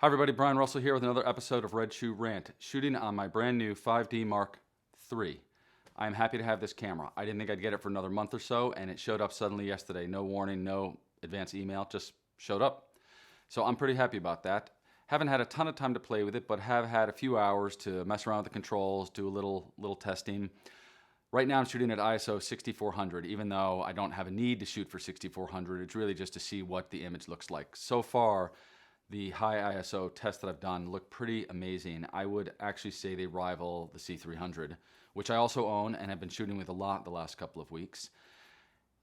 Hi everybody, Brian Russell here with another episode of Red Shoe Rant, shooting on my brand new 5D Mark III. I'm happy to have this camera. I didn't think I'd get it for another month or so, and it showed up suddenly yesterday. No warning, no advance email, just showed up. So I'm pretty happy about that. Haven't had a ton of time to play with it, but have had a few hours to mess around with the controls, do a little testing. Right now I'm shooting at ISO 6400, even though I don't have a need to shoot for 6400. It's really just to see what the image looks like. So far, the high ISO tests that I've done look pretty amazing. I would actually say they rival the C300, which I also own and have been shooting with a lot the last couple of weeks.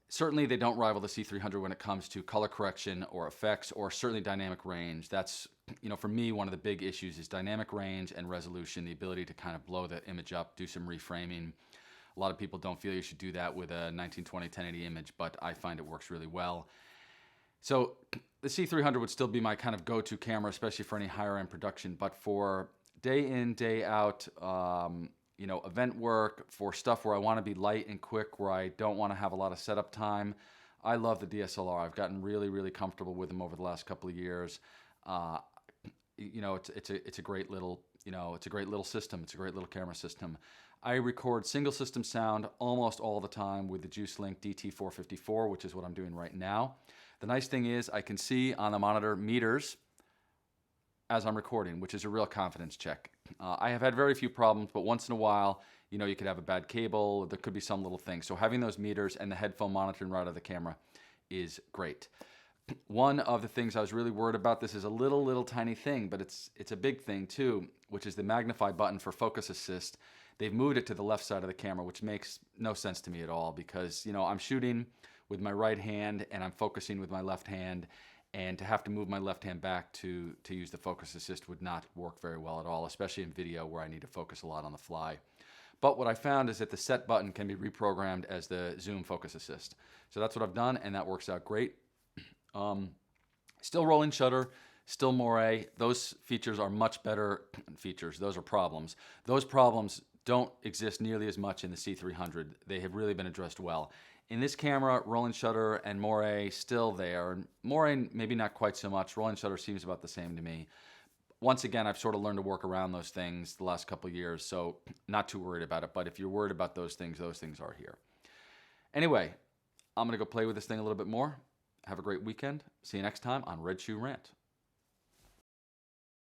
Certainly they don't rival the C300 when it comes to color correction or effects, or certainly dynamic range. That's, for me, one of the big issues is dynamic range and resolution, the ability to kind of blow the image up, do some reframing. A lot of people don't feel you should do that with a 1920 1080 image, but I find it works really well. So the C300 would still be my kind of go-to camera, especially for any higher end production. But for day in, day out, event work, for stuff where I want to be light and quick, where I don't want to have a lot of setup time, I love the DSLR. I've gotten really, really comfortable with them over the last couple of years. It's a great little, it's a great little system. It's a great little camera system. I record single system sound almost all the time with the Juice Link DT454, which is what I'm doing right now. The nice thing is I can see on the monitor meters as I'm recording, which is a real confidence check. I have had very few problems, but once in a while, you could have a bad cable. There could be some little thing. So having those meters and the headphone monitoring right out of the camera is great. One of the things I was really worried about, this is a little tiny thing, but it's a big thing too, which is the magnify button for focus assist. They've moved it to the left side of the camera, which makes no sense to me at all because, I'm shooting with my right hand and I'm focusing with my left hand, and to have to move my left hand back to use the focus assist would not work very well at all, especially in video where I need to focus a lot on the fly. But what I found is that the set button can be reprogrammed as the zoom focus assist. So that's what I've done, and that works out great. Still rolling shutter, still moire. Those features are much better features. Those are problems. Those problems don't exist nearly as much in the C300. They have really been addressed well. In this camera, rolling shutter and moire still there. Moire maybe not quite so much. Rolling shutter seems about the same to me. Once again, I've sort of learned to work around those things the last couple of years, so not too worried about it. But if you're worried about those things are here. Anyway, I'm going to go play with this thing a little bit more. Have a great weekend. See you next time on Red Shoe Rant.